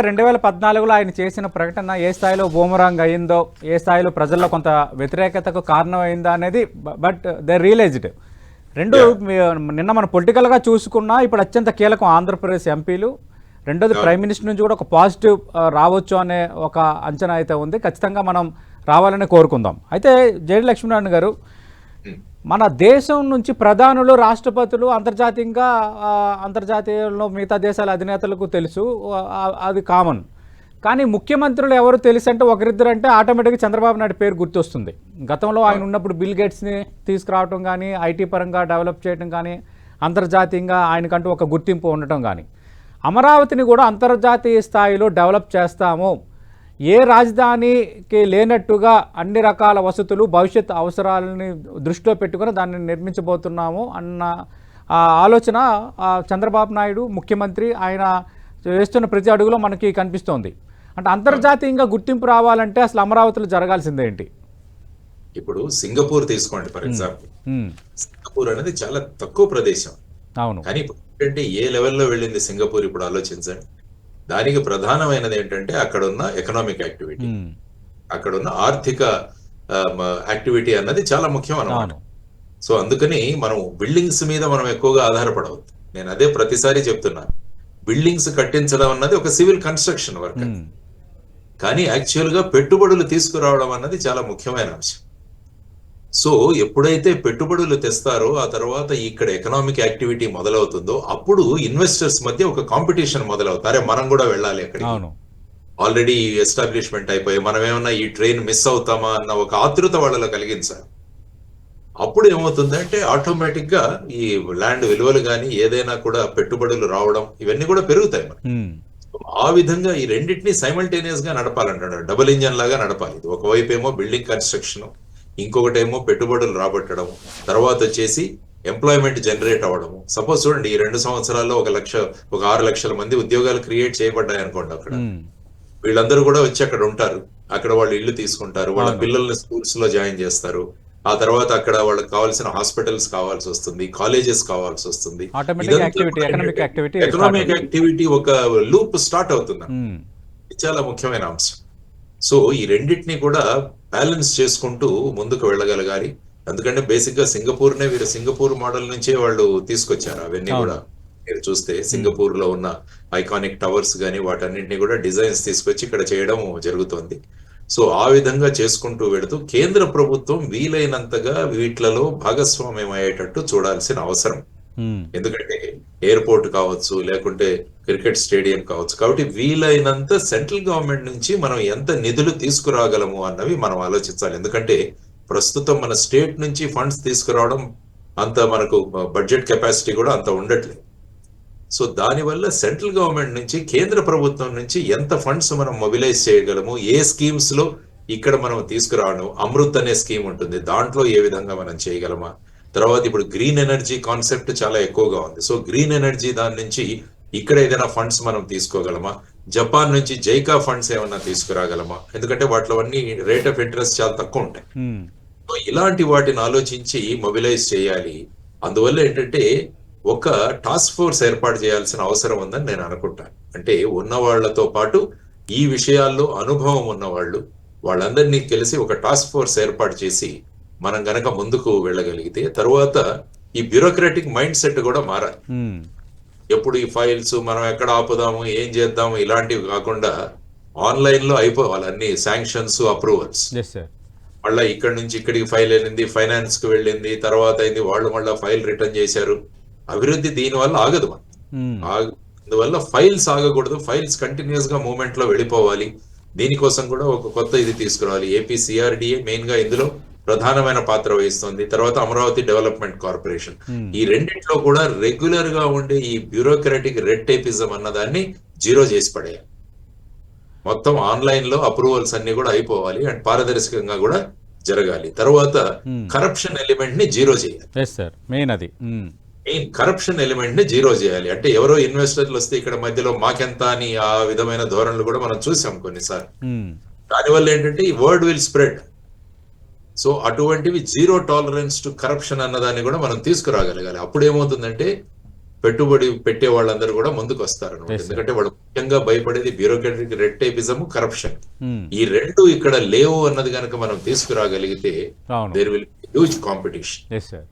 2014లో ఆయన చేసిన ప్రకటన ఏ స్థాయిలో బూమరాంగ్ అయిందో, ఏ స్థాయిలో ప్రజల్లో కొంత వ్యతిరేకతకు కారణమైందా అనేది బట్ దే రియలైజ్డ్. రెండు నిన్న మనం పొలిటికల్గా చూసుకున్నా ఇప్పుడు అత్యంత కీలకం ఆంధ్రప్రదేశ్ ఎంపీలు. రెండోది ప్రైమ్ మినిస్టర్ నుంచి కూడా ఒక పాజిటివ్ రావచ్చు అనే ఒక అంచనా అయితే ఉంది. ఖచ్చితంగా మనం రావాలని కోరుకుందాం. అయితే జేడి లక్ష్మీనారాయణ గారు, మన దేశం నుంచి ప్రధానులు, రాష్ట్రపతులు అంతర్జాతీయంలో మిగతా దేశాల అధినేతలకు తెలుసు, అది కామన్. కానీ ముఖ్యమంత్రులు ఎవరు తెలుసు అంటే ఒకరిద్దరు అంటే ఆటోమేటిక్గా చంద్రబాబు నాయుడు పేరు గుర్తొస్తుంది. గతంలో ఆయన ఉన్నప్పుడు బిల్ గేట్స్ని తీసుకురావటం కానీ, ఐటీ పరంగా డెవలప్ చేయడం కానీ, అంతర్జాతీయంగా ఆయనకంటూ ఒక గుర్తింపు ఉండటం కానీ, అమరావతిని కూడా అంతర్జాతీయ స్థాయిలో డెవలప్ చేస్తాము, ఏ రాజధానికి లేనట్టుగా అన్ని రకాల వసతులు భవిష్యత్ అవసరాలని దృష్టిలో పెట్టుకుని దాన్ని నిర్మించబోతున్నాము అన్న ఆలోచన చంద్రబాబు నాయుడు ముఖ్యమంత్రి ఆయన వేస్తున్న ప్రతి అడుగులో మనకి కనిపిస్తోంది. అంటే అంతర్జాతీయంగా గుర్తింపు రావాలంటే అసలు అమరావతిలో జరగాల్సిందేంటి? ఇప్పుడు సింగపూర్ తీసుకోండి ఫర్ ఎగ్జాంపుల్. సింగపూర్ అనేది చాలా తక్కువ ప్రదేశం. అవును. కానీ ఇప్పుడు ఏంటంటే ఏ లెవెల్లో వెళ్ళింది సింగపూర్ ఇప్పుడు ఆలోచించండి. దానికి ప్రధానమైనది ఏంటంటే అక్కడున్న ఎకనామిక్ యాక్టివిటీ, అక్కడున్న ఆర్థిక యాక్టివిటీ అన్నది చాలా ముఖ్యం అన్నమాట. సో అందుకని మనం బిల్డింగ్స్ మీద మనం ఎక్కువగా ఆధారపడవద్దు. నేను అదే ప్రతిసారి చెప్తున్నాను, బిల్డింగ్స్ కట్టించడం అన్నది ఒక సివిల్ కన్స్ట్రక్షన్ వర్క్, కానీ యాక్చువల్ గా పెట్టుబడులు తీసుకురావడం అన్నది చాలా ముఖ్యమైన అంశం. సో ఎప్పుడైతే పెట్టుబడులు తెస్తారో ఆ తర్వాత ఇక్కడ ఎకనామిక్ యాక్టివిటీ మొదలవుతుందో అప్పుడు ఇన్వెస్టర్స్ మధ్య ఒక కాంపిటీషన్ మొదలవుతారే, మనం కూడా వెళ్ళాలి అక్కడికి. ఆల్రెడీ ఎస్టాబ్లిష్మెంట్ అయిపోయి మనం ఏమన్నా ఈ ట్రైన్ మిస్ అవుతామా అన్న ఒక ఆతృత వాళ్ళలో కలిగించాలి. అప్పుడు ఏమవుతుందంటే ఆటోమేటిక్ గా ఈ ల్యాండ్ విలువలు కానీ ఏదైనా కూడా పెట్టుబడులు రావడం ఇవన్నీ కూడా పెరుగుతాయి. ఆ విధంగా ఈ రెండింటినీ సైమల్టేనియస్ గా నడపాలంటాడు, డబుల్ ఇంజన్ లాగా నడపాలి. ఒకవైపు ఏమో బిల్డింగ్ కన్స్ట్రక్షన్, ఇంకొకటేమో పెట్టుబడులు రాబట్టడం, తర్వాత వచ్చేసి ఎంప్లాయ్మెంట్ జనరేట్ అవ్వడము. సపోజ్ చూడండి, ఈ 2 సంవత్సరాల్లో ఒక 6 లక్షల మంది ఉద్యోగాలు క్రియేట్ చేయబడ్డాయి అనుకోండి. అక్కడ వీళ్ళందరూ కూడా వచ్చి అక్కడ ఉంటారు, అక్కడ వాళ్ళు ఇల్లు తీసుకుంటారు, వాళ్ళ పిల్లల్ని స్కూల్స్ లో జాయిన్ చేస్తారు. ఆ తర్వాత అక్కడ వాళ్ళకి కావాల్సిన హాస్పిటల్స్ కావాల్సి వస్తుంది, కాలేజెస్ కావాల్సి వస్తుంది. ఎకనామిక్ యాక్టివిటీ ఒక లూప్ స్టార్ట్ అవుతుంది. ఇది చాలా ముఖ్యమైన అంశం. సో ఈ రెండింటినీ కూడా బ్యాలెన్స్ చేసుకుంటూ ముందుకు వెళ్ళగలగాలి. ఎందుకంటే బేసిక్ గా వీరు సింగపూర్ మోడల్ నుంచే వాళ్ళు తీసుకొచ్చారు. అవన్నీ కూడా మీరు చూస్తే సింగపూర్ లో ఉన్న ఐకానిక్ టవర్స్ గానీ వాటన్నింటినీ కూడా డిజైన్స్ తీసుకొచ్చి ఇక్కడ చేయడం జరుగుతుంది. సో ఆ విధంగా చేసుకుంటూ వెళుతూ కేంద్ర ప్రభుత్వం వీలైనంతగా వీటిలలో భాగస్వామ్యం అయ్యేటట్టు చూడాల్సిన అవసరం. ఎందుకంటే ఎయిర్పోర్ట్ కావచ్చు, లేకుంటే క్రికెట్ స్టేడియం కావచ్చు, కాబట్టి వీలైనంత సెంట్రల్ గవర్నమెంట్ నుంచి మనం ఎంత నిధులు తీసుకురాగలము అన్నవి మనం ఆలోచించాలి. ఎందుకంటే ప్రస్తుతం మన స్టేట్ నుంచి ఫండ్స్ తీసుకురావడం అంత మనకు బడ్జెట్ కెపాసిటీ కూడా అంత ఉండట్లేదు. సో దానివల్ల సెంట్రల్ గవర్నమెంట్ నుంచి, కేంద్ర ప్రభుత్వం నుంచి ఎంత ఫండ్స్ మనం మొబిలైజ్ చేయగలము, ఏ స్కీమ్స్ లో ఇక్కడ మనం తీసుకురావడం. అమృత్ అనే స్కీమ్ ఉంటుంది, దాంట్లో ఏ విధంగా మనం చేయగలమా. తర్వాత ఇప్పుడు గ్రీన్ ఎనర్జీ కాన్సెప్ట్ చాలా ఎక్కువగా ఉంది. సో గ్రీన్ ఎనర్జీ దాని నుంచి ఇక్కడ ఏదైనా ఫండ్స్ మనం తీసుకోగలమా. జపాన్ నుంచి జైకా ఫండ్స్ ఏమన్నా తీసుకురాగలమా, ఎందుకంటే వాటిలో అన్ని రేట్ ఆఫ్ ఇంట్రెస్ట్ చాలా తక్కువ ఉంటాయి. సో ఇలాంటి వాటిని ఆలోచించి మొబిలైజ్ చేయాలి. అందువల్ల ఏంటంటే ఒక టాస్క్ ఫోర్స్ ఏర్పాటు చేయాల్సిన అవసరం ఉందని నేను అనుకుంటాను. అంటే ఉన్న వాళ్లతో పాటు ఈ విషయాల్లో అనుభవం ఉన్నవాళ్ళు వాళ్ళందరినీ కలిసి ఒక టాస్క్ ఫోర్స్ ఏర్పాటు చేసి మనం గనక ముందుకు వెళ్ళగలిగితే తర్వాత ఈ బ్యూరోక్రాటిక్ మైండ్ సెట్ కూడా మారాలి. ఎప్పుడు ఈ ఫైల్స్ మనం ఎక్కడ ఆపుదాము, ఏం చేద్దాము, ఇలాంటివి కాకుండా ఆన్లైన్ లో అయిపోవాలి అన్ని శాంక్షన్స్, అప్రూవల్స్. మళ్ళీ ఇక్కడ నుంచి ఇక్కడికి ఫైల్ వెళ్ళింది, ఫైనాన్స్ కు వెళ్ళింది, తర్వాత అయింది, వాళ్ళు మళ్ళీ ఫైల్ రిటర్న్ చేశారు. అభివృద్ధి దీనివల్ల ఆగదు. అందువల్ల ఫైల్స్ ఆగకూడదు, ఫైల్స్ కంటిన్యూస్ గా మూవ్మెంట్ లో వెళ్ళిపోవాలి. దీనికోసం కూడా ఒక కొత్త ఇది తీసుకురావాలి. ఏపీసీఆర్డీఏ మెయిన్ గా ఇందులో ప్రధానమైన పాత్ర వహిస్తుంది. తర్వాత అమరావతి డెవలప్మెంట్ కార్పొరేషన్. ఈ రెండింటిలో కూడా రెగ్యులర్ గా ఉండే ఈ బ్యూరోక్రాటిక్ రెడ్ టేపిజం అన్నదాన్ని జీరో చేసి పడేయాలి. మొత్తం ఆన్లైన్ లో అప్రూవల్స్ అన్ని కూడా అయిపోవాలి అండ్ పారదర్శకంగా కూడా జరగాలి. తర్వాత కరప్షన్ ఎలిమెంట్ ని జీరో చేయాలి. కరప్షన్ ఎలిమెంట్ ని జీరో చేయాలి. అంటే ఎవరో ఇన్వెస్టర్లు వస్తే ఇక్కడ మధ్యలో మాకెంత అని ఆ విధమైన ధోరణులు కూడా మనం చూసాం కొన్నిసార్లు. దానివల్ల ఏంటంటే ఈ వర్డ్ విల్ స్ప్రెడ్. సో అటువంటివి జీరో టాలరెన్స్ టు కరప్షన్ అన్నదాన్ని కూడా మనం తీసుకురాగలగాలి. అప్పుడు ఏమవుతుందంటే పెట్టుబడి పెట్టే వాళ్ళందరూ కూడా ముందుకు వస్తారు అనమాట. Yes, sir. ఎందుకంటే వాళ్ళు ముఖ్యంగా భయపడేది bureaucratic red tapism, corruption. Hmm. ఈ రెండు ఇక్కడ లేవు అన్నది కనుక మనం తీసుకురాగలిగితే అవును. There will huge competition. Yes sir.